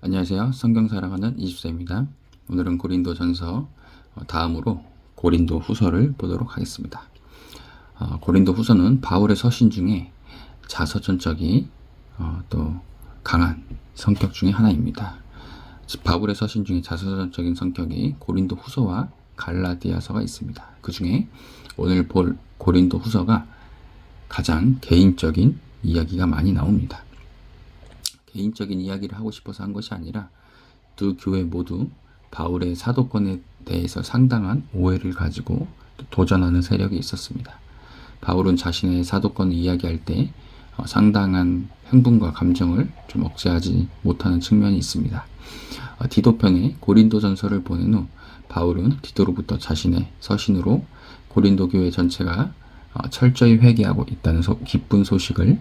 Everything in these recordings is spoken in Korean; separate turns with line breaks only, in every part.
안녕하세요. 성경 사랑하는 이집사입니다. 오늘은 고린도전서 다음으로 고린도 후서를 보도록 하겠습니다. 고린도 후서는 바울의 서신 중에 자서전적이 또 강한 성격 중에 하나입니다. 바울의 서신 중에 자서전적인 성격이 고린도 후서와 갈라디아서가 있습니다. 그 중에 오늘 볼 고린도 후서가 가장 개인적인 이야기가 많이 나옵니다. 개인적인 이야기를 하고 싶어서 한 것이 아니라 두 교회 모두 바울의 사도권에 대해서 상당한 오해를 가지고 도전하는 세력이 있었습니다. 바울은 자신의 사도권을 이야기할 때 상당한 흥분과 감정을 좀 억제하지 못하는 측면이 있습니다. 디도편에 고린도전서를 보낸 후 바울은 디도로부터 자신의 서신으로 고린도 교회 전체가 철저히 회개하고 있다는 기쁜 소식을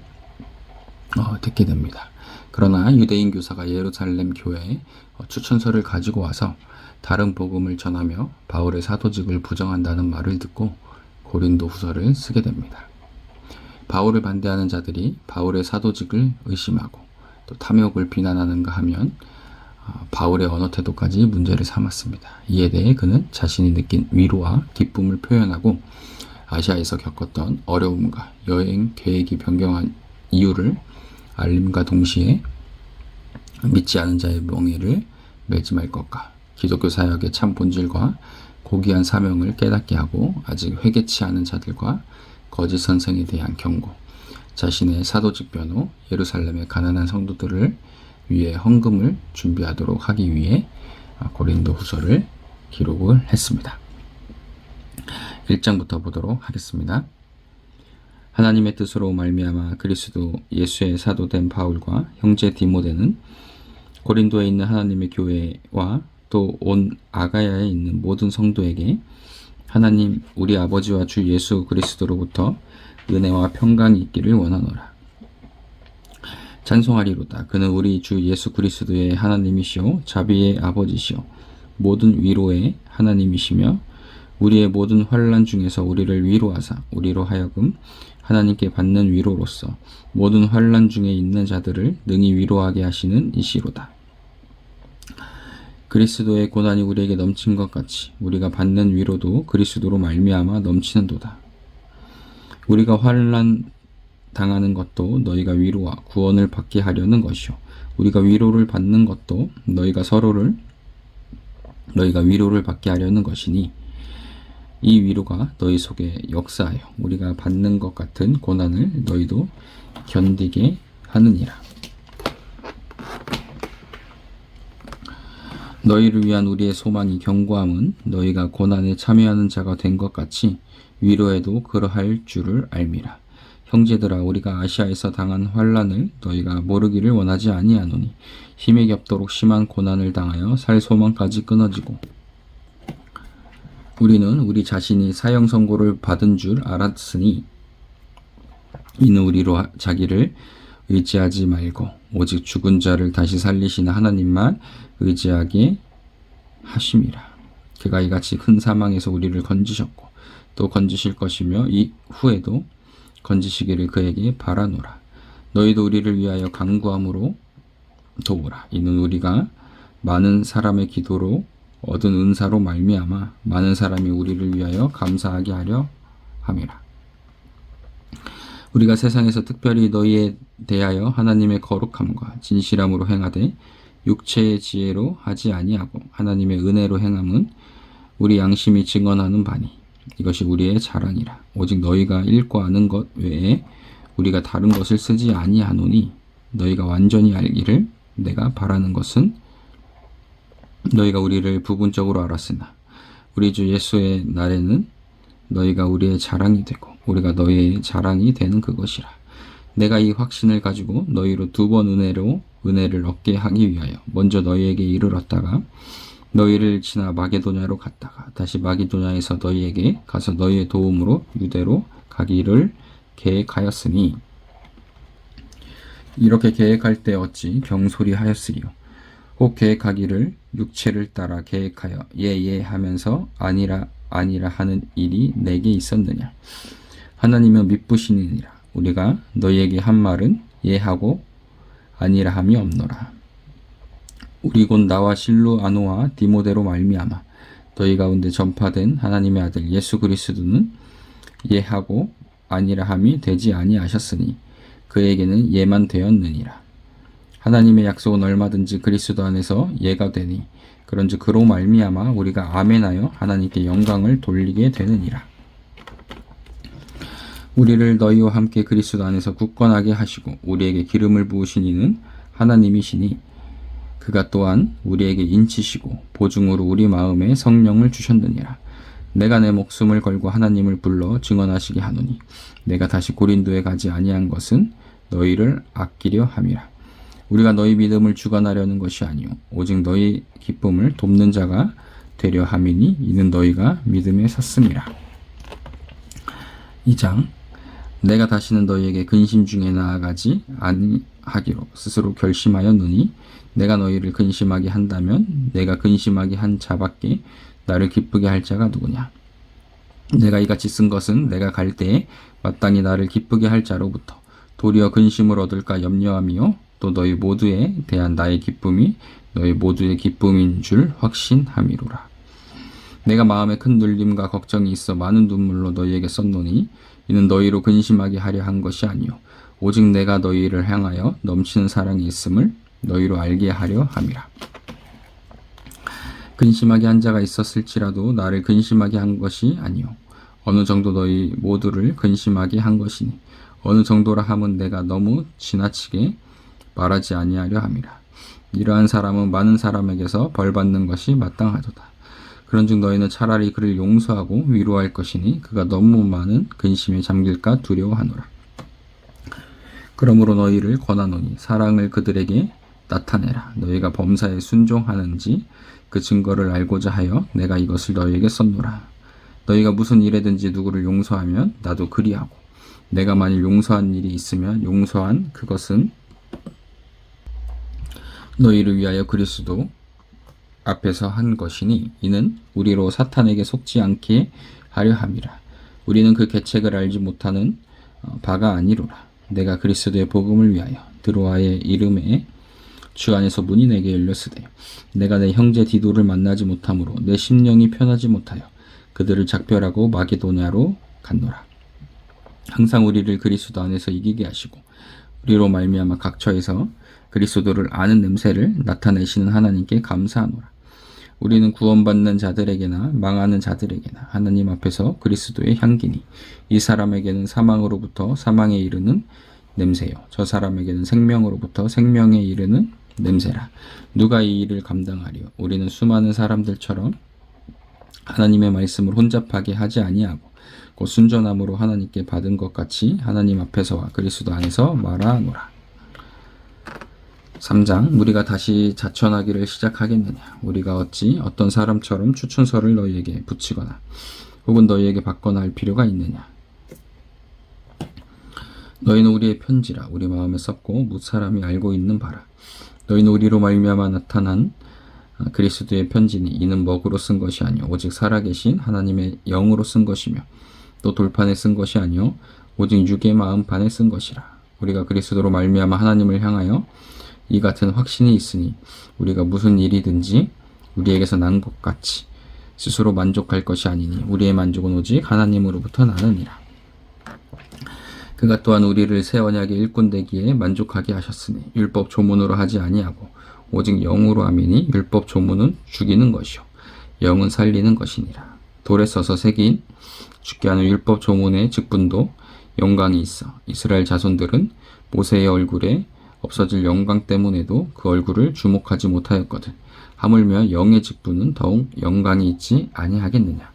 듣게 됩니다. 그러나 유대인 교사가 예루살렘 교회에 추천서를 가지고 와서 다른 복음을 전하며 바울의 사도직을 부정한다는 말을 듣고 고린도 후서를 쓰게 됩니다. 바울을 반대하는 자들이 바울의 사도직을 의심하고 또 탐욕을 비난하는가 하면 바울의 언어 태도까지 문제를 삼았습니다. 이에 대해 그는 자신이 느낀 위로와 기쁨을 표현하고 아시아에서 겪었던 어려움과 여행 계획이 변경한 이유를 알림과 동시에 믿지 않은 자의 멍에를 매지 말 것과 기독교 사역의 참 본질과 고귀한 사명을 깨닫게 하고 아직 회개치 않은 자들과 거짓 선생에 대한 경고, 자신의 사도직 변호, 예루살렘의 가난한 성도들을 위해 헌금을 준비하도록 하기 위해 고린도 후서를 기록을 했습니다. 1장부터 보도록 하겠습니다. 하나님의 뜻으로 말미암아 그리스도 예수의 사도된 바울과 형제 디모데는 고린도에 있는 하나님의 교회와 또 온 아가야에 있는 모든 성도에게 하나님 우리 아버지와 주 예수 그리스도로부터 은혜와 평강이 있기를 원하노라. 찬송하리로다. 그는 우리 주 예수 그리스도의 하나님이시오 자비의 아버지시오 모든 위로의 하나님이시며 우리의 모든 환난 중에서 우리를 위로하사 우리로 하여금 하나님께 받는 위로로서 모든 환난 중에 있는 자들을 능히 위로하게 하시는 이시로다. 그리스도의 고난이 우리에게 넘친 것 같이 우리가 받는 위로도 그리스도로 말미암아 넘치는도다. 우리가 환난 당하는 것도 너희가 위로와 구원을 받게 하려는 것이요 우리가 위로를 받는 것도 너희가 위로를 받게 하려는 것이니 이 위로가 너희 속에 역사하여 우리가 받는 것 같은 고난을 너희도 견디게 하느니라. 너희를 위한 우리의 소망이 견고함은 너희가 고난에 참여하는 자가 된 것 같이 위로에도 그러할 줄을 알미라. 형제들아 우리가 아시아에서 당한 환난을 너희가 모르기를 원하지 아니하노니 힘에 겹도록 심한 고난을 당하여 살 소망까지 끊어지고 우리는 우리 자신이 사형 선고를 받은 줄 알았으니 이는 우리로 자기를 의지하지 말고 오직 죽은 자를 다시 살리시는 하나님만 의지하게 하심이라. 그가 이같이 큰 사망에서 우리를 건지셨고 또 건지실 것이며 이 후에도 건지시기를 그에게 바라노라. 너희도 우리를 위하여 간구함으로 도우라. 이는 우리가 많은 사람의 기도로 얻은 은사로 말미암아 많은 사람이 우리를 위하여 감사하게 하려 함이라. 우리가 세상에서 특별히 너희에 대하여 하나님의 거룩함과 진실함으로 행하되 육체의 지혜로 하지 아니하고 하나님의 은혜로 행함은 우리 양심이 증언하는 바니 이것이 우리의 자랑이라. 오직 너희가 읽고 아는 것 외에 우리가 다른 것을 쓰지 아니하노니 너희가 완전히 알기를 내가 바라는 것은 너희가 우리를 부분적으로 알았으나 우리 주 예수의 날에는 너희가 우리의 자랑이 되고 우리가 너희의 자랑이 되는 그것이라. 내가 이 확신을 가지고 너희로 두 번 은혜를 얻게 하기 위하여 먼저 너희에게 이르렀다가 너희를 지나 마게도냐로 갔다가 다시 마게도냐에서 너희에게 가서 너희의 도움으로 유대로 가기를 계획하였으니 이렇게 계획할 때 어찌 경솔히 하였으리요. 혹 계획하기를 육체를 따라 계획하여 예 하면서 아니라 하는 일이 내게 있었느냐. 하나님은 미쁘시니라. 우리가 너희에게 한 말은 예하고 아니라 함이 없노라. 우리 곧 나와 실루아노와 디모데로 말미암아 너희 가운데 전파된 하나님의 아들 예수 그리스도는 예하고 아니라 함이 되지 아니하셨으니 그에게는 예만 되었느니라. 하나님의 약속은 얼마든지 그리스도 안에서 예가 되니 그런즉 그로 말미암아 우리가 아멘하여 하나님께 영광을 돌리게 되느니라. 우리를 너희와 함께 그리스도 안에서 굳건하게 하시고 우리에게 기름을 부으신 이는 하나님이시니 그가 또한 우리에게 인치시고 보증으로 우리 마음에 성령을 주셨느니라. 내가 내 목숨을 걸고 하나님을 불러 증언하시게 하노니 내가 다시 고린도에 가지 아니한 것은 너희를 아끼려 함이라. 우리가 너희 믿음을 주관하려는 것이 아니요 오직 너희 기쁨을 돕는 자가 되려 함이니 이는 너희가 믿음에 섰음이라. 2장. 내가 다시는 너희에게 근심 중에 나아가지 아니하기로 스스로 결심하였노니 내가 너희를 근심하게 한다면 내가 근심하게 한 자밖에 나를 기쁘게 할 자가 누구냐. 내가 이같이 쓴 것은 내가 갈 때에 마땅히 나를 기쁘게 할 자로부터 도리어 근심을 얻을까 염려함이요 또 너희 모두에 대한 나의 기쁨이 너희 모두의 기쁨인 줄 확신함이로라. 내가 마음에 큰 눌림과 걱정이 있어 많은 눈물로 너희에게 썼노니 이는 너희로 근심하게 하려 한 것이 아니요 오직 내가 너희를 향하여 넘치는 사랑이 있음을 너희로 알게 하려 함이라. 근심하게 한 자가 있었을지라도 나를 근심하게 한 것이 아니요 어느 정도 너희 모두를 근심하게 한 것이니 어느 정도라 함은 내가 너무 지나치게 말하지 아니하려 함이라. 이러한 사람은 많은 사람에게서 벌받는 것이 마땅하도다. 그런즉 너희는 차라리 그를 용서하고 위로할 것이니 그가 너무 많은 근심에 잠길까 두려워하노라. 그러므로 너희를 권하노니 사랑을 그들에게 나타내라. 너희가 범사에 순종하는지 그 증거를 알고자 하여 내가 이것을 너희에게 썼노라. 너희가 무슨 일에든지 누구를 용서하면 나도 그리하고 내가 만일 용서한 일이 있으면 용서한 그것은 너희를 위하여 그리스도 앞에서 한 것이니 이는 우리로 사탄에게 속지 않게 하려 함이라. 우리는 그 계책을 알지 못하는 바가 아니로라. 내가 그리스도의 복음을 위하여 드로아의 이름에 주 안에서 문이 내게 열렸으되 내가 내 형제 디도를 만나지 못하므로 내 심령이 편하지 못하여 그들을 작별하고 마게도냐로 갔노라. 항상 우리를 그리스도 안에서 이기게 하시고 우리로 말미암아 각처에서 그리스도를 아는 냄새를 나타내시는 하나님께 감사하노라. 우리는 구원받는 자들에게나 망하는 자들에게나 하나님 앞에서 그리스도의 향기니 이 사람에게는 사망으로부터 사망에 이르는 냄새요 저 사람에게는 생명으로부터 생명에 이르는 냄새라. 누가 이 일을 감당하리요. 우리는 수많은 사람들처럼 하나님의 말씀을 혼잡하게 하지 아니하고 곧 순전함으로 하나님께 받은 것 같이 하나님 앞에서와 그리스도 안에서 말하노라. 3장. 우리가 다시 자천하기를 시작하겠느냐. 우리가 어찌 어떤 사람처럼 추천서를 너희에게 붙이거나 혹은 너희에게 받거나 할 필요가 있느냐. 너희는 우리의 편지라 우리 마음에 썼고 무사람이 알고 있는 바라. 너희는 우리로 말미암아 나타난 그리스도의 편지니 이는 먹으로 쓴 것이 아니요 오직 살아계신 하나님의 영으로 쓴 것이며 또 돌판에 쓴 것이 아니요 오직 육의 마음판에 쓴 것이라. 우리가 그리스도로 말미암아 하나님을 향하여 이 같은 확신이 있으니 우리가 무슨 일이든지 우리에게서 난 것 같이 스스로 만족할 것이 아니니 우리의 만족은 오직 하나님으로부터 나느니라. 그가 또한 우리를 새 언약의 일꾼 되기에 만족하게 하셨으니 율법 조문으로 하지 아니하고 오직 영으로 하미니 율법 조문은 죽이는 것이요 영은 살리는 것이니라. 돌에 써서 새긴 죽게 하는 율법 조문의 직분도 영광이 있어 이스라엘 자손들은 모세의 얼굴에 없어질 영광 때문에도 그 얼굴을 주목하지 못하였거든. 하물며 영의 직분은 더욱 영광이 있지 아니하겠느냐.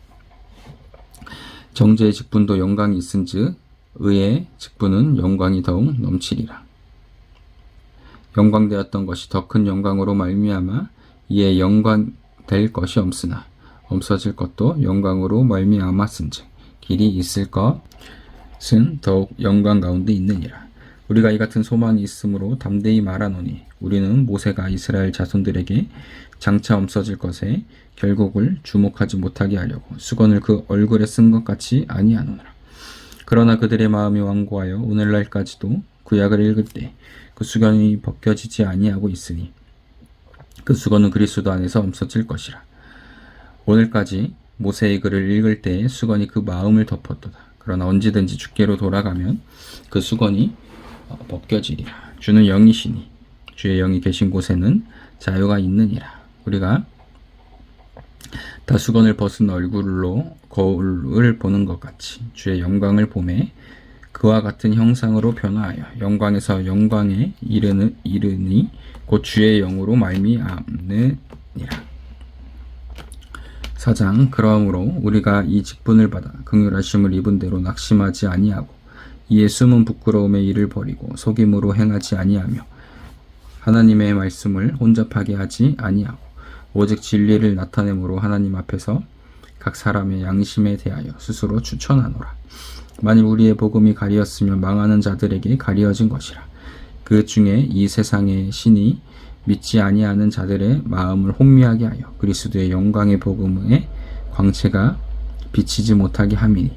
정죄의 직분도 영광이 있은즉 의의 직분은 영광이 더욱 넘치리라. 영광되었던 것이 더 큰 영광으로 말미암아 이에 영광 될 것이 없으나 없어질 것도 영광으로 말미암았은즉 길이 있을 것은 더욱 영광 가운데 있느니라. 우리가 이 같은 소망이 있으므로 담대히 말하노니 우리는 모세가 이스라엘 자손들에게 장차 없어질 것에 결국을 주목하지 못하게 하려고 수건을 그 얼굴에 쓴 것 같이 아니하노라. 그러나 그들의 마음이 완고하여 오늘날까지도 구약을 읽을 때 그 수건이 벗겨지지 아니하고 있으니 그 수건은 그리스도 안에서 없어질 것이라. 오늘까지 모세의 글을 읽을 때에 수건이 그 마음을 덮었도다. 그러나 언제든지 주께로 돌아가면 그 수건이 벗겨지리라. 주는 영이시니 주의 영이 계신 곳에는 자유가 있느니라. 우리가 다 수건을 벗은 얼굴로 거울을 보는 것 같이 주의 영광을 보매 그와 같은 형상으로 변화하여 영광에서 영광에 이르니 곧 주의 영으로 말미암느니라. 4장 그러므로 우리가 이 직분을 받아 긍휼하심을 입은 대로 낙심하지 아니하고 이에 숨은 부끄러움의 일을 버리고 속임으로 행하지 아니하며 하나님의 말씀을 혼잡하게 하지 아니하고 오직 진리를 나타내므로 하나님 앞에서 각 사람의 양심에 대하여 스스로 추천하노라. 만일 우리의 복음이 가리었으면 망하는 자들에게 가리어진 것이라. 그 중에 이 세상의 신이 믿지 아니하는 자들의 마음을 혼미하게 하여 그리스도의 영광의 복음의 광채가 비치지 못하게 함이니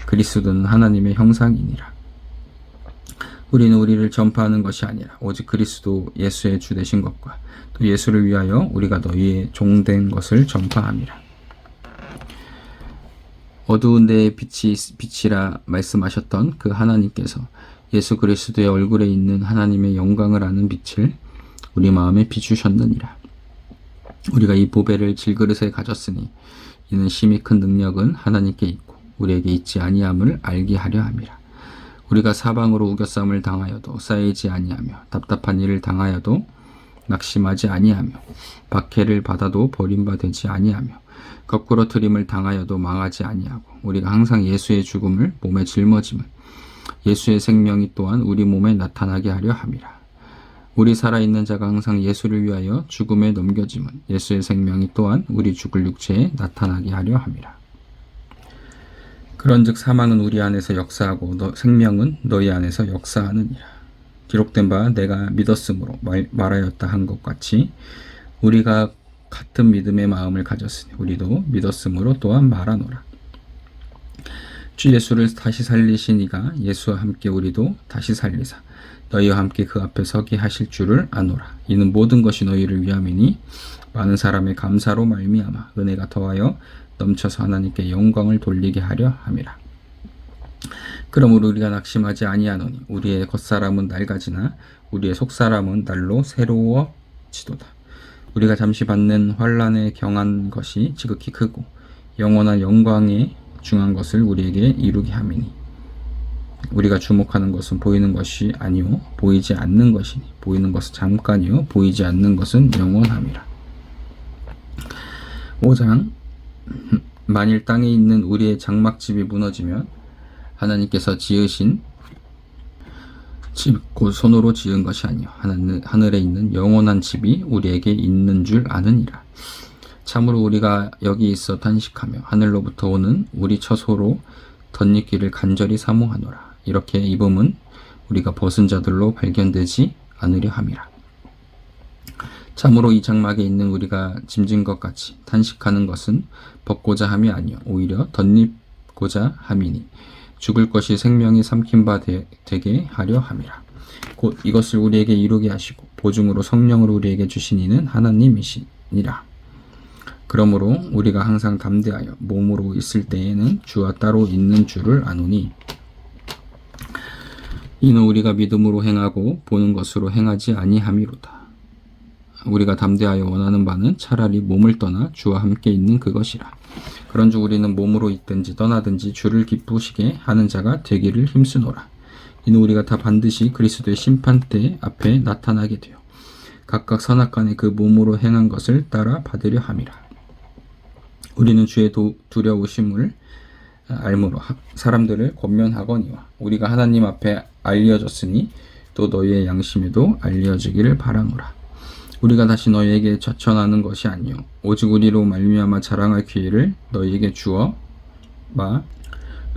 그리스도는 하나님의 형상이니라. 우리는 우리를 전파하는 것이 아니라 오직 그리스도 예수의 주 되신 것과 또 예수를 위하여 우리가 너희의 종된 것을 전파함이라. 어두운 데에 빛이라 말씀하셨던 그 하나님께서 예수 그리스도의 얼굴에 있는 하나님의 영광을 아는 빛을 우리 마음에 비추셨느니라. 우리가 이 보배를 질그릇에 가졌으니 이는 심히 큰 능력은 하나님께 있고 우리에게 있지 아니함을 알게 하려 함이라. 우리가 사방으로 우겨쌈을 당하여도 쌓이지 아니하며 답답한 일을 당하여도 낙심하지 아니하며 박해를 받아도 버림받지 아니하며 거꾸로 트림을 당하여도 망하지 아니하고 우리가 항상 예수의 죽음을 몸에 짊어짐은 예수의 생명이 또한 우리 몸에 나타나게 하려 함이라. 우리 살아있는 자가 항상 예수를 위하여 죽음에 넘겨짐은 예수의 생명이 또한 우리 죽을 육체에 나타나게 하려 함이라. 그런즉 사망은 우리 안에서 역사하고 생명은 너희 안에서 역사하느니라. 기록된 바 내가 믿었으므로 말하였다 한 것 같이 우리가 같은 믿음의 마음을 가졌으니 우리도 믿었으므로 또한 말하노라. 주 예수를 다시 살리신 이가 예수와 함께 우리도 다시 살리사 너희와 함께 그 앞에 서게 하실 줄을 아노라. 이는 모든 것이 너희를 위함이니 많은 사람의 감사로 말미암아 은혜가 더하여 넘쳐서 하나님께 영광을 돌리게 하려 함이라. 그러므로 우리가 낙심하지 아니하노니 우리의 겉사람은 낡아지나 우리의 속사람은 날로 새로워지도다. 우리가 잠시 받는 환난에 경한 것이 지극히 크고 영원한 영광에 중한 것을 우리에게 이루게 함이니 우리가 주목하는 것은 보이는 것이 아니요 보이지 않는 것이니 보이는 것은 잠깐이요 보이지 않는 것은 영원함이라. 5장 만일 땅에 있는 우리의 장막집이 무너지면 하나님께서 지으신 집 곧 손으로 지은 것이 아니요 하늘에 있는 영원한 집이 우리에게 있는 줄 아느니라. 참으로 우리가 여기 있어 탄식하며 하늘로부터 오는 우리 처소로 덧입기를 간절히 사모하노라. 이렇게 입음은 우리가 벗은 자들로 발견되지 않으려 함이라. 참으로 이 장막에 있는 우리가 짐진 것 같이 탄식하는 것은 벗고자 함이 아니요 오히려 덧입고자 함이니 죽을 것이 생명이 삼킨 바 되게 하려 함이라. 곧 이것을 우리에게 이루게 하시고 보증으로 성령을 우리에게 주신 이는 하나님이시니라. 그러므로 우리가 항상 담대하여 몸으로 있을 때에는 주와 따로 있는 줄을 아노니 이는 우리가 믿음으로 행하고 보는 것으로 행하지 아니함이로다. 우리가 담대하여 원하는 바는 차라리 몸을 떠나 주와 함께 있는 그것이라. 그런즉 우리는 몸으로 있든지 떠나든지 주를 기쁘시게 하는 자가 되기를 힘쓰노라. 이는 우리가 다 반드시 그리스도의 심판대 앞에 나타나게 되어 각각 선악간에 그 몸으로 행한 것을 따라 받으려 함이라. 우리는 주의 두려우심을 알므로 사람들을 권면하거니와 우리가 하나님 앞에 알려졌으니 또 너희의 양심에도 알려지기를 바라노라. 우리가 다시 너희에게 자천하는 것이 아니요 오직 우리로 말미암아 자랑할 기회를 너희에게 주어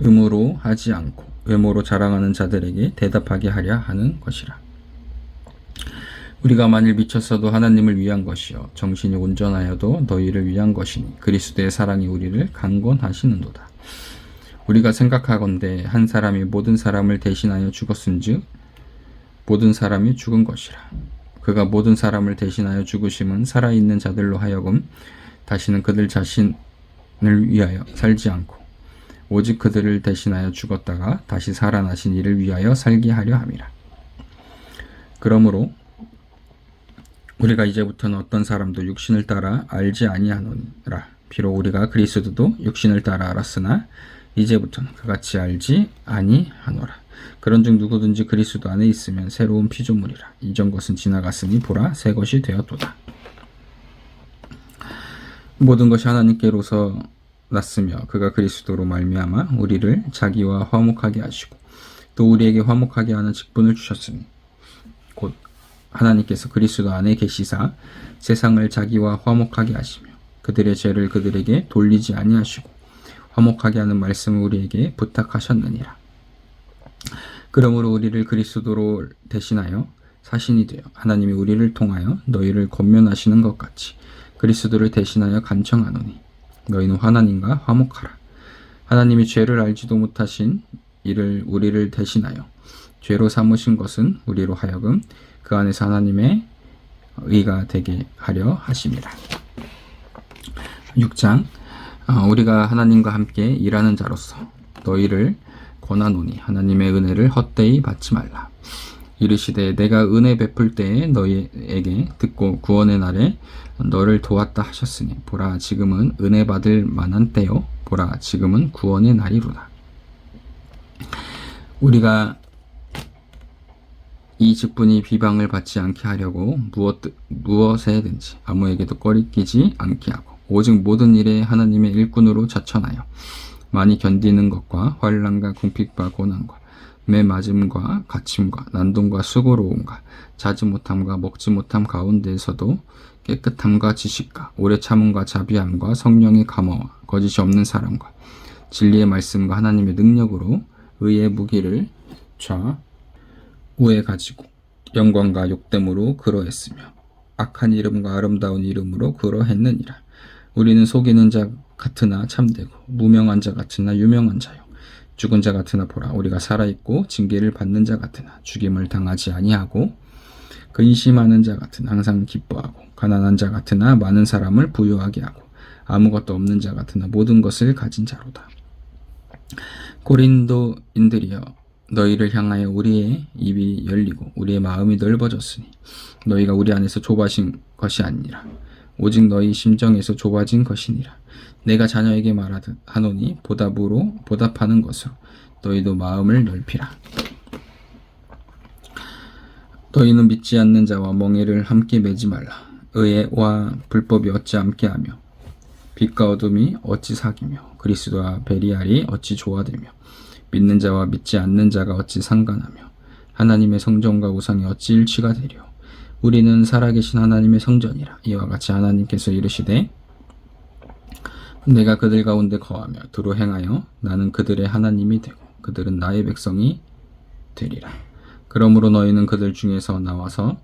음으로 하지 않고 외모로 자랑하는 자들에게 대답하게 하려 하는 것이라. 우리가 만일 미쳤어도 하나님을 위한 것이요 정신이 온전하여도 너희를 위한 것이니 그리스도의 사랑이 우리를 강권하시는도다. 우리가 생각하건대 한 사람이 모든 사람을 대신하여 죽었은즉 모든 사람이 죽은 것이라. 그가 모든 사람을 대신하여 죽으심은 살아있는 자들로 하여금 다시는 그들 자신을 위하여 살지 않고 오직 그들을 대신하여 죽었다가 다시 살아나신 이를 위하여 살게 하려 함이라. 그러므로 우리가 이제부터는 어떤 사람도 육신을 따라 알지 아니하노니라. 비록 우리가 그리스도도 육신을 따라 알았으나 이제부터는 그같이 알지 아니하노라. 그런즉 누구든지 그리스도 안에 있으면 새로운 피조물이라. 이전 것은 지나갔으니 보라 새 것이 되었도다. 모든 것이 하나님께로서 났으며 그가 그리스도로 말미암아 우리를 자기와 화목하게 하시고 또 우리에게 화목하게 하는 직분을 주셨으니 곧 하나님께서 그리스도 안에 계시사 세상을 자기와 화목하게 하시며 그들의 죄를 그들에게 돌리지 아니하시고 화목하게 하는 말씀을 우리에게 부탁하셨느니라. 그러므로 우리를 그리스도로 대신하여 사신이 되어 하나님이 우리를 통하여 너희를 권면하시는 것 같이 그리스도를 대신하여 간청하노니 너희는 하나님과 화목하라. 하나님이 죄를 알지도 못하신 이를 우리를 대신하여 죄로 삼으신 것은 우리로 하여금 그 안에서 하나님의 의가 되게 하려 하심이라. 6장 우리가 하나님과 함께 일하는 자로서 너희를 권하노니 하나님의 은혜를 헛되이 받지 말라. 이르시되 내가 은혜 베풀 때에 너희에게 듣고 구원의 날에 너를 도왔다 하셨으니 보라 지금은 은혜 받을 만한 때요 보라 지금은 구원의 날이로다. 우리가 이 직분이 비방을 받지 않게 하려고 무엇에든지 아무에게도 꺼리끼지 않게 하고 오직 모든 일에 하나님의 일꾼으로 자천하여 많이 견디는 것과 환난과 궁핍과 고난과 매 맞음과 갇힘과 난동과 수고로움과 자지 못함과 먹지 못함 가운데에서도 깨끗함과 지식과 오래 참음과 자비함과 성령의 감화와 거짓이 없는 사랑과 진리의 말씀과 하나님의 능력으로 의의 무기를 좌우에 가지고 영광과 욕됨으로 그러했으며 악한 이름과 아름다운 이름으로 그러했느니라. 우리는 속이는 자 같으나 참되고 무명한 자 같으나 유명한 자요 죽은 자 같으나 보라 우리가 살아있고 징계를 받는 자 같으나 죽임을 당하지 아니하고 근심하는 자 같으나 항상 기뻐하고 가난한 자 같으나 많은 사람을 부유하게 하고 아무것도 없는 자 같으나 모든 것을 가진 자로다. 고린도인들이여 너희를 향하여 우리의 입이 열리고 우리의 마음이 넓어졌으니 너희가 우리 안에서 좁아진 것이 아니라 오직 너희 심정에서 좁아진 것이니라. 내가 자녀에게 말하듯 하노니 보답으로 보답하는 것으로 너희도 마음을 넓히라. 너희는 믿지 않는 자와 멍에를 함께 매지 말라. 의와 불법이 어찌 함께하며 빛과 어둠이 어찌 사귀며 그리스도와 베리알이 어찌 조화되며 믿는 자와 믿지 않는 자가 어찌 상관하며 하나님의 성전과 우상이 어찌 일치가 되려. 우리는 살아계신 하나님의 성전이라. 이와 같이 하나님께서 이르시되 내가 그들 가운데 거하며 두루 행하여 나는 그들의 하나님이 되고 그들은 나의 백성이 되리라. 그러므로 너희는 그들 중에서 나와서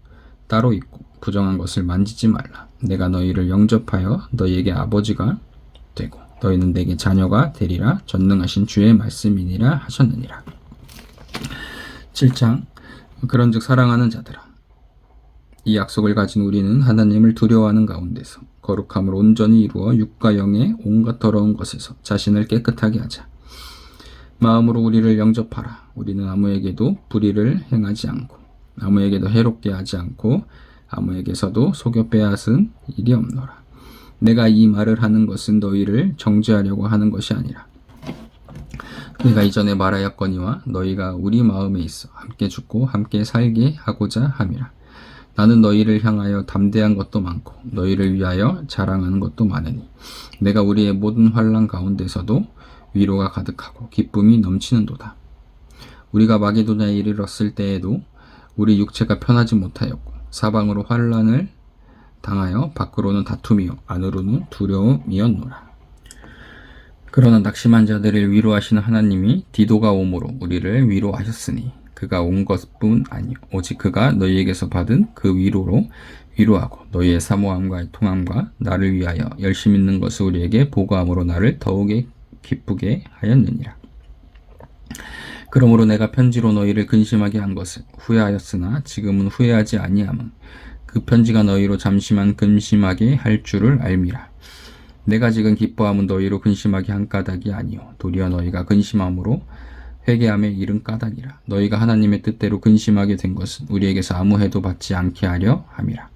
따로 있고 부정한 것을 만지지 말라. 내가 너희를 영접하여 너희에게 아버지가 되고 너희는 내게 자녀가 되리라. 전능하신 주의 말씀이니라 하셨느니라. 7장 그런즉 사랑하는 자들아 이 약속을 가진 우리는 하나님을 두려워하는 가운데서 거룩함을 온전히 이루어 육과 영의 온갖 더러운 것에서 자신을 깨끗하게 하자. 마음으로 우리를 영접하라. 우리는 아무에게도 불의를 행하지 않고 아무에게도 해롭게 하지 않고 아무에게서도 속여 빼앗은 일이 없노라. 내가 이 말을 하는 것은 너희를 정죄하려고 하는 것이 아니라 내가 이전에 말하였거니와 너희가 우리 마음에 있어 함께 죽고 함께 살게 하고자 함이라. 나는 너희를 향하여 담대한 것도 많고 너희를 위하여 자랑하는 것도 많으니 내가 우리의 모든 환난 가운데서도 위로가 가득하고 기쁨이 넘치는도다. 우리가 마게도냐에 이르렀을 때에도 우리 육체가 편하지 못하였고 사방으로 환난을 당하여 밖으로는 다툼이요 안으로는 두려움이었노라. 그러나 낙심한 자들을 위로하시는 하나님이 디도가 오므로 우리를 위로하셨으니 그가 온 것뿐 아니요 오직 그가 너희에게서 받은 그 위로로 위로하고 너희의 사모함과 애통함과 나를 위하여 열심 있는 것을 우리에게 보고함으로 나를 더욱에 기쁘게 하였느니라. 그러므로 내가 편지로 너희를 근심하게 한 것을 후회하였으나 지금은 후회하지 아니함은 그 편지가 너희로 잠시만 근심하게 할 줄을 알미라. 내가 지금 기뻐함은 너희로 근심하게 한 까닭이 아니요 도리어 너희가 근심함으로 회개함에 이른 까닭이라. 너희가 하나님의 뜻대로 근심하게 된 것은 우리에게서 아무 해도 받지 않게 하려 함이라.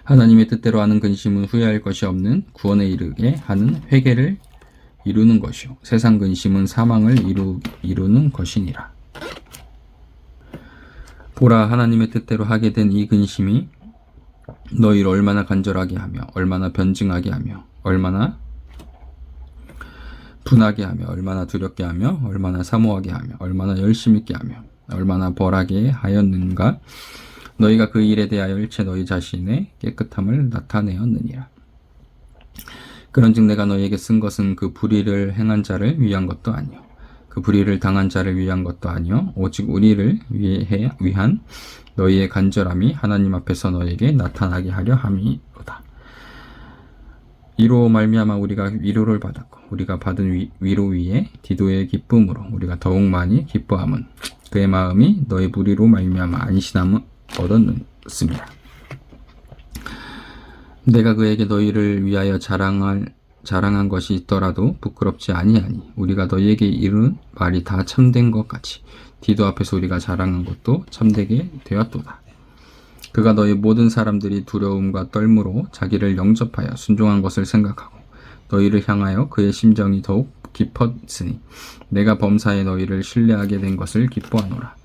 하나님의 뜻대로 하는 근심은 후회할 것이 없는 구원에 이르게 하는 회개를 이루는 것이요 세상 근심은 사망을 이루는 것이니라. 보라, 하나님의 뜻대로 하게 된 이 근심이 너희를 얼마나 간절하게 하며 얼마나 변증하게 하며 얼마나 분하게 하며 얼마나 두렵게 하며 얼마나 사모하게 하며 얼마나 열심 있게 하며 얼마나 벌하게 하였는가. 너희가 그 일에 대하여 일체 너희 자신의 깨끗함을 나타내었느니라. 그런즉 내가 너희에게 쓴 것은 그 불의를 행한 자를 위한 것도 아니요 그 불의를 당한 자를 위한 것도 아니요 오직 우리를 위한 너희의 간절함이 하나님 앞에서 너희에게 나타나게 하려 함이로다. 이로 말미암아 우리가 위로를 받았고 우리가 받은 위로 위에 디도의 기쁨으로 우리가 더욱 많이 기뻐함은 그의 마음이 너희 불의로 말미암아 안신함을 얻었음이라. 내가 그에게 너희를 위하여 자랑한 것이 있더라도 부끄럽지 아니하니 우리가 너희에게 이르는 말이 다 참된 것 같이 디도 앞에서 우리가 자랑한 것도 참되게 되었도다. 그가 너희 모든 사람들이 두려움과 떨므로 자기를 영접하여 순종한 것을 생각하고 너희를 향하여 그의 심정이 더욱 깊었으니 내가 범사에 너희를 신뢰하게 된 것을 기뻐하노라.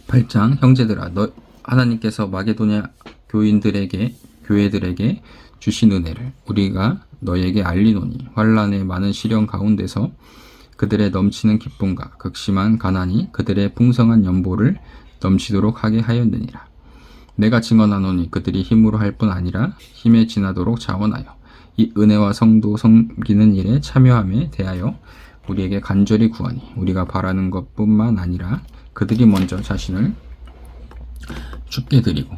8장 형제들아, 하나님께서 마게도냐 교회들에게 주신 은혜를 우리가 너희에게 알리노니 환난의 많은 시련 가운데서 그들의 넘치는 기쁨과 극심한 가난이 그들의 풍성한 연보를 넘치도록 하게 하였느니라. 내가 증언하노니 그들이 힘으로 할 뿐 아니라 힘에 지나도록 자원하여 이 은혜와 성도 섬기는 일에 참여함에 대하여 우리에게 간절히 구하니 우리가 바라는 것뿐만 아니라 그들이 먼저 자신을 죽게 드리고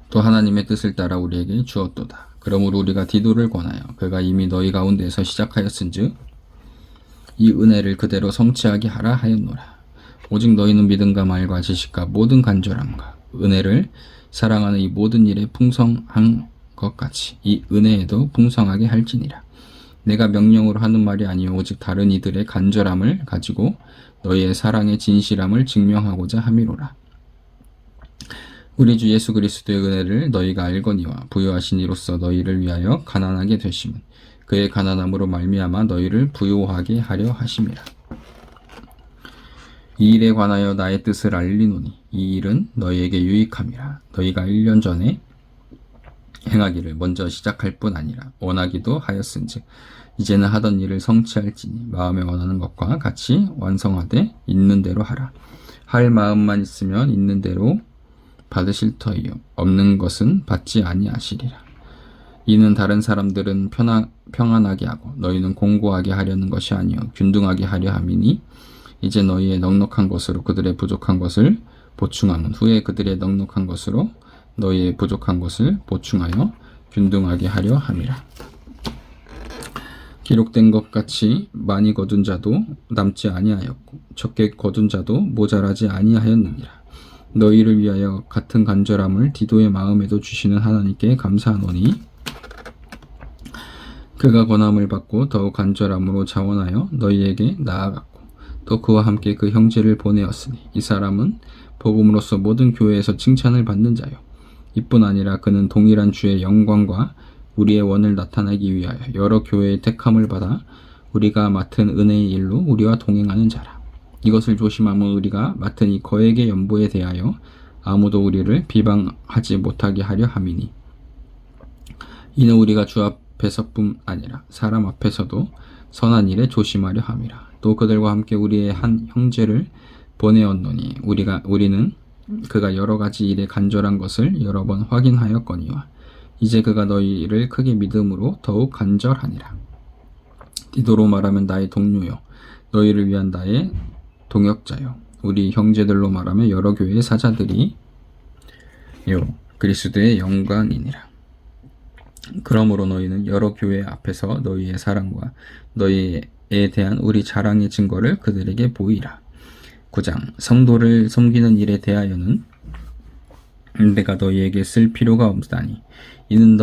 또 하나님의 뜻을 따라 우리에게 주었도다. 그러므로 우리가 디도를 권하여 그가 이미 너희 가운데에서 시작하였은즉 이 은혜를 그대로 성취하게 하라 하였노라. 오직 너희는 믿음과 말과 지식과 모든 간절함과 은혜를 사랑하는 이 모든 일에 풍성한 것 같이 이 은혜에도 풍성하게 할지니라. 내가 명령으로 하는 말이 아니요 오직 다른 이들의 간절함을 가지고 너희의 사랑의 진실함을 증명하고자 함이로라. 우리 주 예수 그리스도의 은혜를 너희가 알거니와 부요하신 이로써 너희를 위하여 가난하게 되심은 그의 가난함으로 말미암아 너희를 부요하게 하려 하심이라. 이 일에 관하여 나의 뜻을 알리노니 이 일은 너희에게 유익함이라. 너희가 1년 전에 행하기를 먼저 시작할 뿐 아니라 원하기도 하였은즉 이제는 하던 일을 성취할지니 마음에 원하는 것과 같이 완성하되 있는 대로 하라. 할 마음만 있으면 있는 대로 받으실 터이요 없는 것은 받지 아니하시리라. 이는 다른 사람들은 평안하게 하고 너희는 공고하게 하려는 것이 아니요 균등하게 하려 함이니 이제 너희의 넉넉한 것으로 그들의 부족한 것을 보충하는 후에 그들의 넉넉한 것으로 너희의 부족한 것을 보충하여 균등하게 하려 함이라. 기록된 것 같이 많이 거둔 자도 남지 아니하였고 적게 거둔 자도 모자라지 아니하였느니라. 너희를 위하여 같은 간절함을 디도의 마음에도 주시는 하나님께 감사하노니 그가 권함을 받고 더욱 간절함으로 자원하여 너희에게 나아갔고 또 그와 함께 그 형제를 보내었으니 이 사람은 복음으로서 모든 교회에서 칭찬을 받는 자요 이뿐 아니라 그는 동일한 주의 영광과 우리의 원을 나타내기 위하여 여러 교회의 택함을 받아 우리가 맡은 은혜의 일로 우리와 동행하는 자라. 이것을 조심하면 우리가 맡은 이 거액의 연보에 대하여 아무도 우리를 비방하지 못하게 하려 함이니 이는 우리가 주 앞에서뿐 아니라 사람 앞에서도 선한 일에 조심하려 함이라. 또 그들과 함께 우리의 한 형제를 보내었노니 우리는 그가 여러 가지 일에 간절한 것을 여러 번 확인하였거니와 이제 그가 너희를 크게 믿음으로 더욱 간절하니라. 디도로 말하면 나의 동료요 너희를 위한 나의 동역자요 우리 형제들로 말하면 여러 교회의 사자들이 그리스도의 영광이니라. 그러므로 너희는 여러 교회 앞에서 너희의 사랑과 너희에 대한 우리 자랑의 증거를 그들에게 보이라. 9장 성도를 섬기는 일에 대하여는 내가 너희에게 쓸 필요가 없다니 이는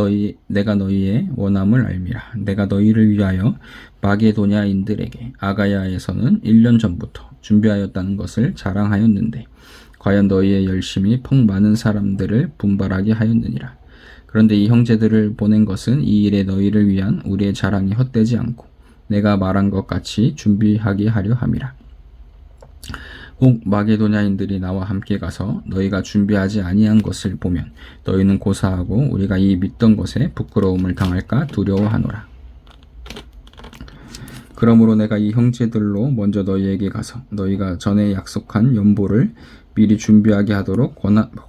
내가 너희의 원함을 알미라. 내가 너희를 위하여 마게도냐인들에게 아가야에서는 1년 전부터 준비하였다는 것을 자랑하였는데 과연 너희의 열심이 펑 많은 사람들을 분발하게 하였느니라. 그런데 이 형제들을 보낸 것은 이 일에 너희를 위한 우리의 자랑이 헛되지 않고 내가 말한 것 같이 준비하게 하려 함이라. 혹 마게도냐인들이 나와 함께 가서 너희가 준비하지 아니한 것을 보면 너희는 고사하고 우리가 이 믿던 것에 부끄러움을 당할까 두려워하노라. 그러므로 내가 이 형제들로 먼저 너희에게 가서 너희가 전에 약속한 연보를 미리 준비하게 하도록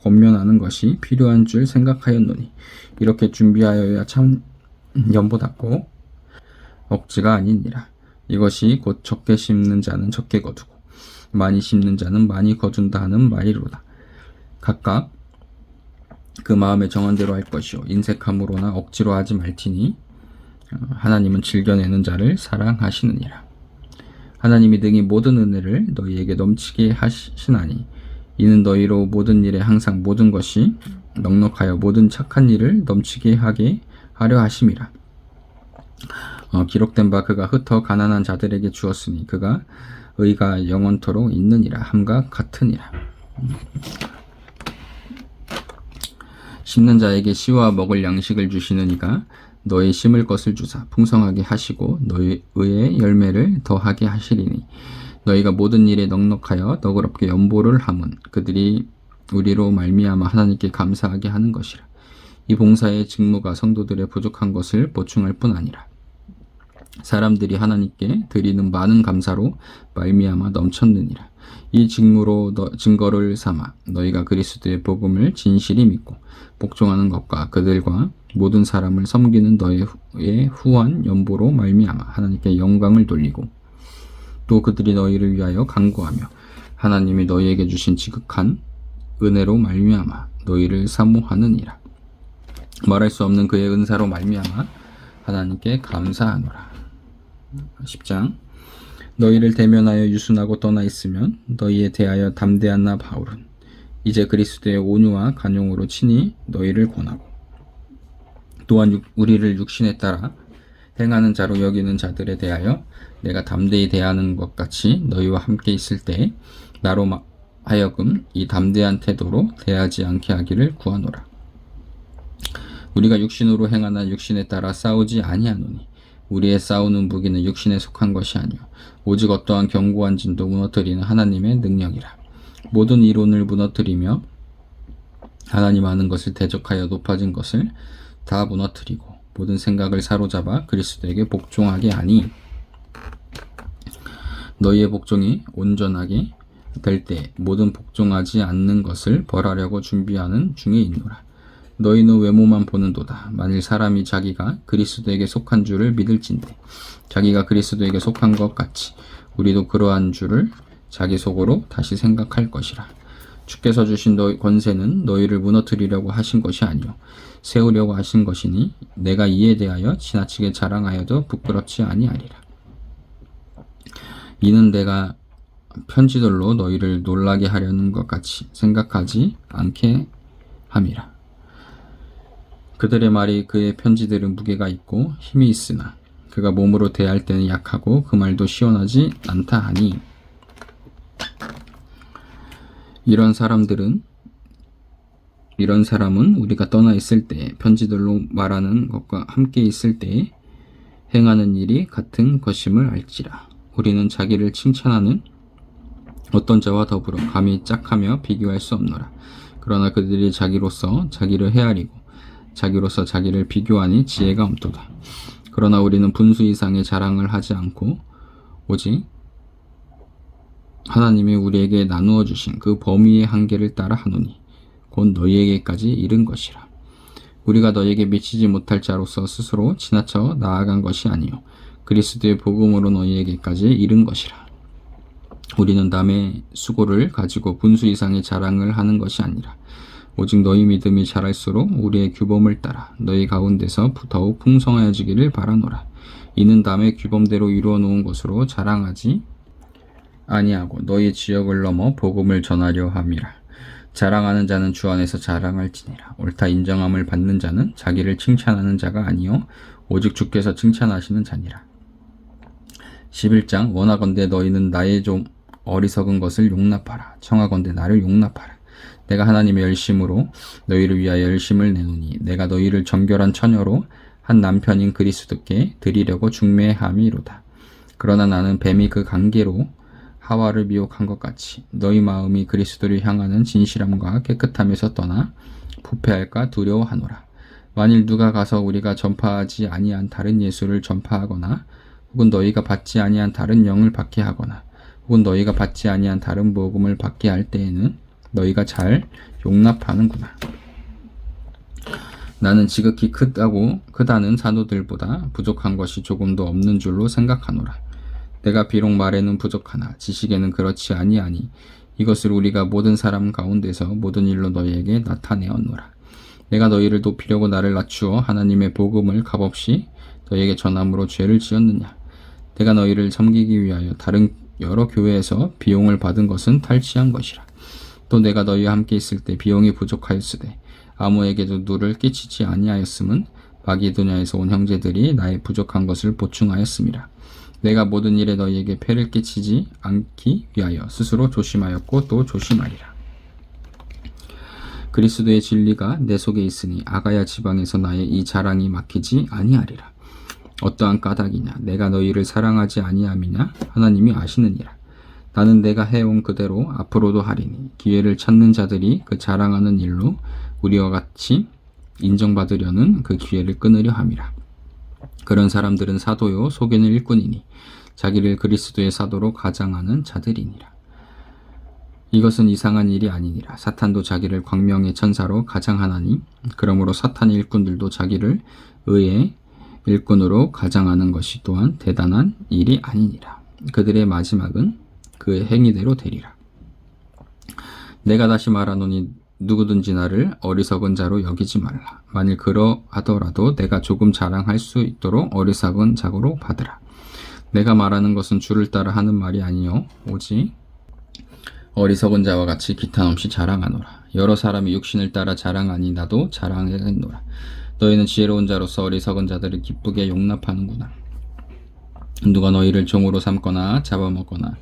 권면하는 것이 필요한 줄 생각하였노니 이렇게 준비하여야 참 연보답고 억지가 아니니라. 이것이 곧 적게 심는 자는 적게 거두고 많이 심는 자는 많이 거둔다 하는 말이로다. 각각 그 마음에 정한 대로 할 것이요 인색함으로나 억지로 하지 말지니 하나님은 즐겨내는 자를 사랑하시느니라. 하나님이 능히 모든 은혜를 너희에게 넘치게 하시나니 이는 너희로 모든 일에 항상 모든 것이 넉넉하여 모든 착한 일을 넘치게 하게 하려 하심이라. 기록된 바 그가 흩어 가난한 자들에게 주었으니 그가 의가 영원토록 있느니라 함과 같으니라. 심는 자에게 씨와 먹을 양식을 주시는 이가 너희 심을 것을 주사 풍성하게 하시고 너희 의의 열매를 더하게 하시리니 너희가 모든 일에 넉넉하여 너그럽게 연보를 함은 그들이 우리로 말미암아 하나님께 감사하게 하는 것이라. 이 봉사의 직무가 성도들의 부족한 것을 보충할 뿐 아니라 사람들이 하나님께 드리는 많은 감사로 말미암아 넘쳤느니라. 이 직무로 증거를 삼아 너희가 그리스도의 복음을 진실히 믿고 복종하는 것과 그들과 모든 사람을 섬기는 너희의 후한 연보로 말미암아 하나님께 영광을 돌리고 또 그들이 너희를 위하여 간구하며 하나님이 너희에게 주신 지극한 은혜로 말미암아 너희를 사모하느니라. 말할 수 없는 그의 은사로 말미암아 하나님께 감사하노라. 10장 너희를 대면하여 유순하고 떠나 있으면 너희에 대하여 담대한 나 바울은 이제 그리스도의 온유와 간용으로 친히 너희를 권하고 또한 우리를 육신에 따라 행하는 자로 여기는 자들에 대하여 내가 담대히 대하는 것 같이 너희와 함께 있을 때 나로 하여금 이 담대한 태도로 대하지 않게 하기를 구하노라. 우리가 육신으로 행하나 육신에 따라 싸우지 아니하노니 우리의 싸우는 무기는 육신에 속한 것이 아니요 오직 어떠한 견고한 진도 무너뜨리는 하나님의 능력이라. 모든 이론을 무너뜨리며 하나님 아는 것을 대적하여 높아진 것을 다 무너뜨리고 모든 생각을 사로잡아 그리스도에게 복종하게 하니 너희의 복종이 온전하게 될 때 모든 복종하지 않는 것을 벌하려고 준비하는 중에 있노라. 너희는 외모만 보는도다. 만일 사람이 자기가 그리스도에게 속한 줄을 믿을진대 자기가 그리스도에게 속한 것 같이 우리도 그러한 줄을 자기 속으로 다시 생각할 것이라. 주께서 주신 권세는 너희를 무너뜨리려고 하신 것이 아니요 세우려고 하신 것이니 내가 이에 대하여 지나치게 자랑하여도 부끄럽지 아니하리라. 이는 내가 편지들로 너희를 놀라게 하려는 것 같이 생각하지 않게 함이라. 그들의 말이 그의 편지들은 무게가 있고 힘이 있으나 그가 몸으로 대할 때는 약하고 그 말도 시원하지 않다 하니 이런 사람은 우리가 떠나 있을 때 편지들로 말하는 것과 함께 있을 때 행하는 일이 같은 것임을 알지라. 우리는 자기를 칭찬하는 어떤 자와 더불어 감히 짝하며 비교할 수 없노라. 그러나 그들이 자기로서 자기를 헤아리고 자기로서 자기를 비교하니 지혜가 없도다. 그러나 우리는 분수 이상의 자랑을 하지 않고 오직 하나님이 우리에게 나누어 주신 그 범위의 한계를 따라 하노니 곧 너희에게까지 이른 것이라. 우리가 너희에게 미치지 못할 자로서 스스로 지나쳐 나아간 것이 아니요 그리스도의 복음으로 너희에게까지 이른 것이라. 우리는 남의 수고를 가지고 분수 이상의 자랑을 하는 것이 아니라 오직 너희 믿음이 자랄수록 우리의 규범을 따라 너희 가운데서 더욱 풍성하여지기를 바라노라. 이는 남의 규범대로 이루어 놓은 것으로 자랑하지 아니하고 너희 지역을 넘어 복음을 전하려 함이라. 자랑하는 자는 주 안에서 자랑할지니라. 옳다 인정함을 받는 자는 자기를 칭찬하는 자가 아니요 오직 주께서 칭찬하시는 자니라. 11장 원하건대 너희는 나의 좀 어리석은 것을 용납하라. 청하건대 나를 용납하라. 내가 하나님의 열심으로 너희를 위하여 열심을 내노니 내가 너희를 정결한 처녀로 한 남편인 그리스도께 드리려고 중매함이로다. 그러나 나는 뱀이 그 관계로 하와를 미혹한 것 같이 너희 마음이 그리스도를 향하는 진실함과 깨끗함에서 떠나 부패할까 두려워하노라. 만일 누가 가서 우리가 전파하지 아니한 다른 예수를 전파하거나 혹은 너희가 받지 아니한 다른 영을 받게 하거나 혹은 너희가 받지 아니한 다른 복음을 받게 할 때에는 너희가 잘 용납하는구나. 나는 지극히 크다는 사도들보다 부족한 것이 조금도 없는 줄로 생각하노라. 내가 비록 말에는 부족하나 지식에는 그렇지 아니하니 이것을 우리가 모든 사람 가운데서 모든 일로 너희에게 나타내었노라. 내가 너희를 높이려고 나를 낮추어 하나님의 복음을 값없이 너희에게 전함으로 죄를 지었느냐. 내가 너희를 섬기기 위하여 다른 여러 교회에서 비용을 받은 것은 탈취한 것이라. 또 내가 너희와 함께 있을 때 비용이 부족하였으되 아무에게도 누를 끼치지 아니하였음은 마게도냐에서 온 형제들이 나의 부족한 것을 보충하였음이라. 내가 모든 일에 너희에게 폐를 끼치지 않기 위하여 스스로 조심하였고 또 조심하리라. 그리스도의 진리가 내 속에 있으니 아가야 지방에서 나의 이 자랑이 막히지 아니하리라. 어떠한 까닭이냐 내가 너희를 사랑하지 아니함이냐 하나님이 아시느니라. 나는 내가 해온 그대로 앞으로도 하리니 기회를 찾는 자들이 그 자랑하는 일로 우리와 같이 인정받으려는 그 기회를 끊으려 함이라. 그런 사람들은 사도요 속에는 일꾼이니 자기를 그리스도의 사도로 가장하는 자들이니라. 이것은 이상한 일이 아니니라. 사탄도 자기를 광명의 천사로 가장하나니 그러므로 사탄의 일꾼들도 자기를 의의 일꾼으로 가장하는 것이 또한 대단한 일이 아니니라. 그들의 마지막은 그의 행위대로 되리라. 내가 다시 말하노니 누구든지 나를 어리석은 자로 여기지 말라. 만일 그러하더라도 내가 조금 자랑할 수 있도록 어리석은 자로 받으라. 내가 말하는 것은 주를 따라 하는 말이 아니요 오직 어리석은 자와 같이 기탄없이 자랑하노라. 여러 사람이 육신을 따라 자랑하니 나도 자랑하겠노라. 너희는 지혜로운 자로서 어리석은 자들을 기쁘게 용납하는구나. 누가 너희를 종으로 삼거나 잡아먹거나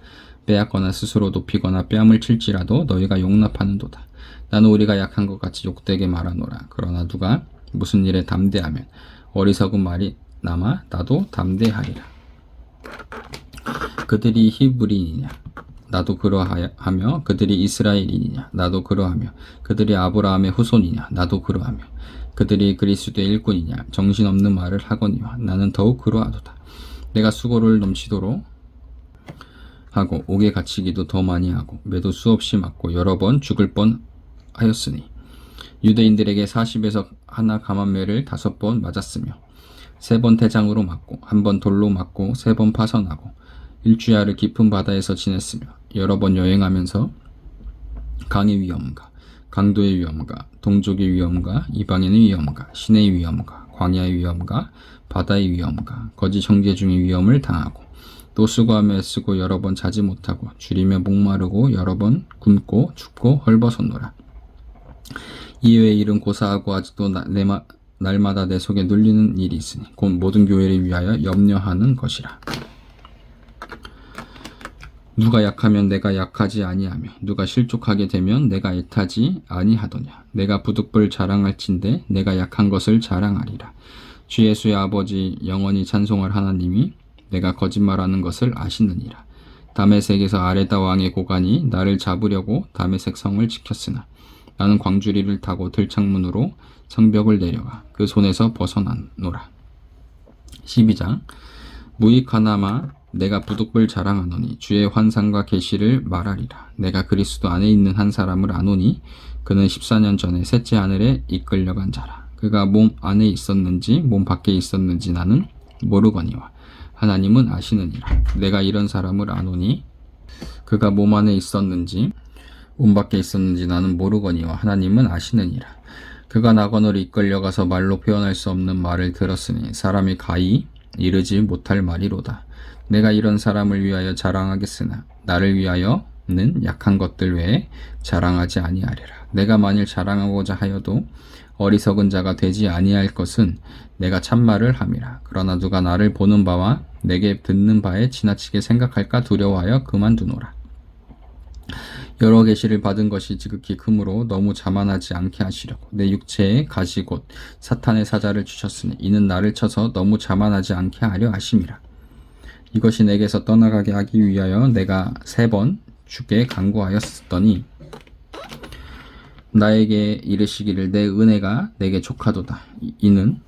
빼앗거나 스스로 높이거나 뺨을 칠지라도 너희가 용납하는도다. 나는 우리가 약한 것 같이 욕되게 말하노라. 그러나 누가 무슨 일에 담대하면 어리석은 말이 남아 나도 담대하리라. 그들이 히브리인이냐 나도 그러하며 그들이 이스라엘인이냐 나도 그러하며 그들이 아브라함의 후손이냐 나도 그러하며 그들이 그리스도의 일꾼이냐 정신없는 말을 하거니와 나는 더욱 그러하도다. 내가 수고를 넘치도록 하고 옥에 갇히기도 더 많이 하고 매도 수없이 맞고 여러 번 죽을 뻔하였으니 유대인들에게 40에서 하나 감한매를 5번 맞았으며 3번 태장으로 맞고 1번 돌로 맞고 3번 파선하고 일주야를 깊은 바다에서 지냈으며 여러 번 여행하면서 강의 위험과 강도의 위험과 동족의 위험과 이방인의 위험과 신의 위험과 광야의 위험과 바다의 위험과 거짓 형제 중의 위험을 당하고 또 수고하며 애쓰고 여러 번 자지 못하고 줄이며 목마르고 여러 번 굶고 춥고 헐벗었노라. 이외의 일은 고사하고 아직도 날마다 내 속에 눌리는 일이 있으니 곧 모든 교회를 위하여 염려하는 것이라. 누가 약하면 내가 약하지 아니하며 누가 실족하게 되면 내가 애타지 아니하더냐. 내가 부득불 자랑할진대 내가 약한 것을 자랑하리라. 주 예수의 아버지 영원히 찬송할 하나님이 내가 거짓말하는 것을 아시느니라. 다메섹에서 아레다 왕의 고관이 나를 잡으려고 다메섹 성을 지켰으나 나는 광주리를 타고 들창문으로 성벽을 내려가 그 손에서 벗어나노라. 12장 무익하나마 내가 부득불 자랑하노니 주의 환상과 계시를 말하리라. 내가 그리스도 안에 있는 한 사람을 아노니 그는 14년 전에 셋째 하늘에 이끌려간 자라. 그가 몸 안에 있었는지 몸 밖에 있었는지 나는 모르거니와 하나님은 아시느니라. 내가 이런 사람을 아노니 그가 몸 안에 있었는지 몸 밖에 있었는지 나는 모르거니와 하나님은 아시느니라. 그가 낙원으로 이끌려가서 말로 표현할 수 없는 말을 들었으니 사람이 가히 이르지 못할 말이로다. 내가 이런 사람을 위하여 자랑하겠으나 나를 위하여는 약한 것들 외에 자랑하지 아니하리라. 내가 만일 자랑하고자 하여도 어리석은 자가 되지 아니할 것은 내가 참말을 함이라. 그러나 누가 나를 보는 바와 내게 듣는 바에 지나치게 생각할까 두려워하여 그만두노라. 여러 계시를 받은 것이 지극히 크므로 너무 자만하지 않게 하시려고 내 육체에 가시 곧 사탄의 사자를 주셨으니 이는 나를 쳐서 너무 자만하지 않게 하려 하심이라. 이것이 내게서 떠나가게 하기 위하여 내가 3번 주께 간구하였더니 나에게 이르시기를 내 은혜가 내게 족하도다. 이는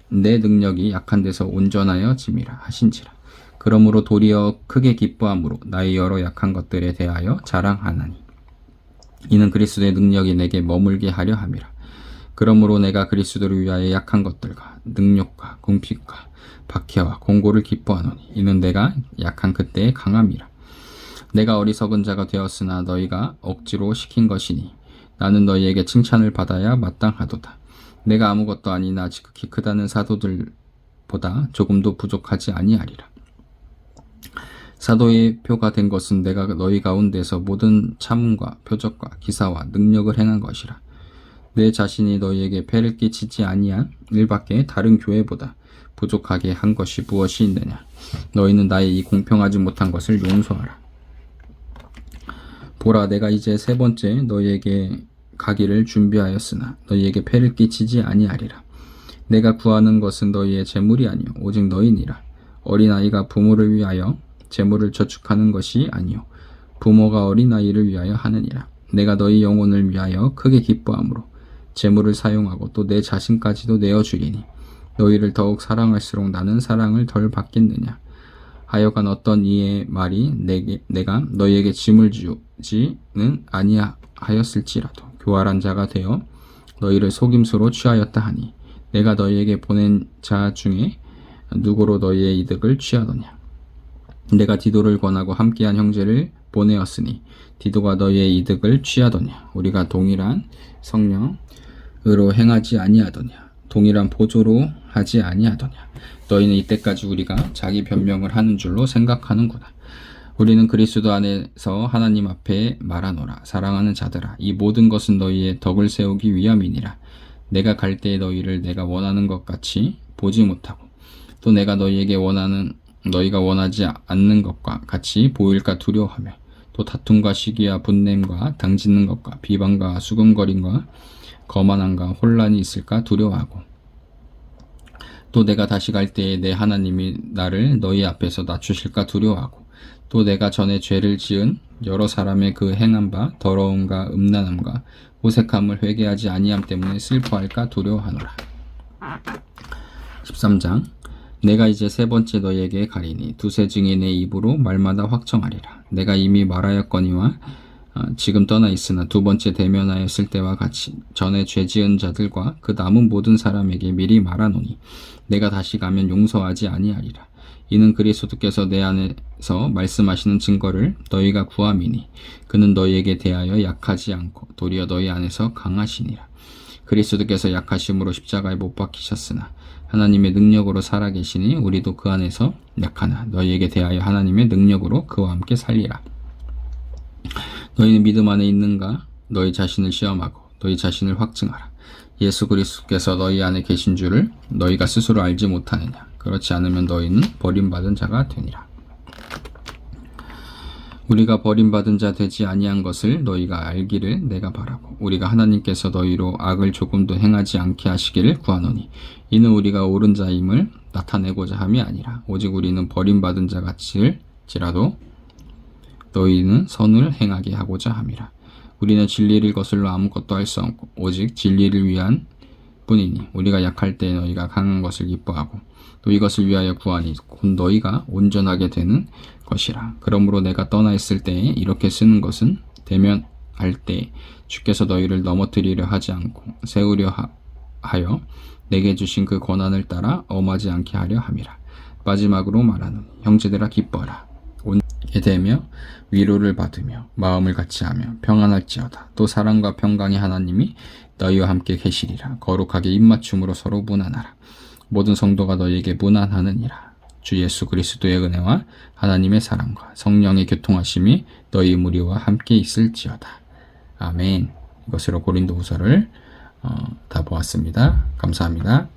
내 능력이 약한 데서 온전하여 짐이라 하신지라. 그러므로 도리어 크게 기뻐함으로 나의 여러 약한 것들에 대하여 자랑하나니 이는 그리스도의 능력이 내게 머물게 하려 함이라. 그러므로 내가 그리스도를 위하여 약한 것들과 능력과 궁핍과 박해와 공고를 기뻐하노니 이는 내가 약한 그때의 강함이라. 내가 어리석은 자가 되었으나 너희가 억지로 시킨 것이니 나는 너희에게 칭찬을 받아야 마땅하도다. 내가 아무것도 아니나 지극히 크다는 사도들보다 조금도 부족하지 아니하리라. 사도의 표가 된 것은 내가 너희 가운데서 모든 참음과 표적과 기사와 능력을 행한 것이라. 내 자신이 너희에게 폐를 끼치지 아니한 일밖에 다른 교회보다 부족하게 한 것이 무엇이 있느냐. 너희는 나의 이 공평하지 못한 것을 용서하라. 보라, 내가 이제 3번째 너희에게 가기를 준비하였으나 너희에게 폐를 끼치지 아니하리라. 내가 구하는 것은 너희의 재물이 아니요 오직 너희니라. 어린아이가 부모를 위하여 재물을 저축하는 것이 아니요 부모가 어린아이를 위하여 하느니라. 내가 너희 영혼을 위하여 크게 기뻐함으로 재물을 사용하고 또 내 자신까지도 내어주리니 너희를 더욱 사랑할수록 나는 사랑을 덜 받겠느냐. 하여간 어떤 이의 말이 내가 너희에게 짐을 주지는 아니하였을지라도 교활한 자가 되어 너희를 속임수로 취하였다 하니 내가 너희에게 보낸 자 중에 누구로 너희의 이득을 취하더냐. 내가 디도를 권하고 함께한 형제를 보내었으니 디도가 너희의 이득을 취하더냐. 우리가 동일한 성령으로 행하지 아니하더냐. 동일한 보조로 하지 아니하더냐. 너희는 이때까지 우리가 자기 변명을 하는 줄로 생각하는구나. 우리는 그리스도 안에서 하나님 앞에 말하노라. 사랑하는 자들아, 이 모든 것은 너희의 덕을 세우기 위함이니라. 내가 갈 때에 너희를 내가 원하는 것 같이 보지 못하고 또 내가 너희가 원하지 않는 것과 같이 보일까 두려워하며 또 다툼과 시기와 분냄과 당짓는 것과 비방과 수근거림과 거만함과 혼란이 있을까 두려워하고 또 내가 다시 갈 때에 내 하나님이 나를 너희 앞에서 낮추실까 두려워하고 또 내가 전에 죄를 지은 여러 사람의 그 행한 바 더러움과 음란함과 호색함을 회개하지 아니함 때문에 슬퍼할까 두려워하노라. 13장 내가 이제 3번째 너희에게 가리니 두세 증인의 입으로 말마다 확정하리라. 내가 이미 말하였거니와 지금 떠나 있으나 2번째 대면하였을 때와 같이 전에 죄 지은 자들과 그 남은 모든 사람에게 미리 말하노니 내가 다시 가면 용서하지 아니하리라. 이는 그리스도께서 내 안에서 말씀하시는 증거를 너희가 구함이니 그는 너희에게 대하여 약하지 않고 도리어 너희 안에서 강하시니라. 그리스도께서 약하심으로 십자가에 못 박히셨으나 하나님의 능력으로 살아계시니 우리도 그 안에서 약하나 너희에게 대하여 하나님의 능력으로 그와 함께 살리라. 너희는 믿음 안에 있는가? 너희 자신을 시험하고 너희 자신을 확증하라. 예수 그리스도께서 너희 안에 계신 줄을 너희가 스스로 알지 못하느냐? 그렇지 않으면 너희는 버림받은 자가 되니라. 우리가 버림받은 자 되지 아니한 것을 너희가 알기를 내가 바라고 우리가 하나님께서 너희로 악을 조금도 행하지 않게 하시기를 구하노니 이는 우리가 옳은 자임을 나타내고자 함이 아니라 오직 우리는 버림받은 자 같을지라도 너희는 선을 행하게 하고자 함이라. 우리는 진리를 거슬러 아무것도 할 수 없고 오직 진리를 위한 뿐이니 우리가 약할 때 너희가 강한 것을 기뻐하고 또 이것을 위하여 구하니 곧 너희가 온전하게 되는 것이라. 그러므로 내가 떠나 있을 때에 이렇게 쓰는 것은 대면할 때 주께서 너희를 넘어뜨리려 하지 않고 세우려 하여 내게 주신 그 권한을 따라 엄하지 않게 하려 함이라. 마지막으로 말하노니 형제들아 기뻐하라. 온게 되며 위로를 받으며 마음을 같이하며 평안할지어다. 또 사랑과 평강의 하나님이 너희와 함께 계시리라. 거룩하게 입맞춤으로 서로 문안하라. 모든 성도가 너희에게 문안하느니라. 주 예수 그리스도의 은혜와 하나님의 사랑과 성령의 교통하심이 너희 무리와 함께 있을지어다. 아멘. 이것으로 고린도후서를 다 보았습니다. 감사합니다.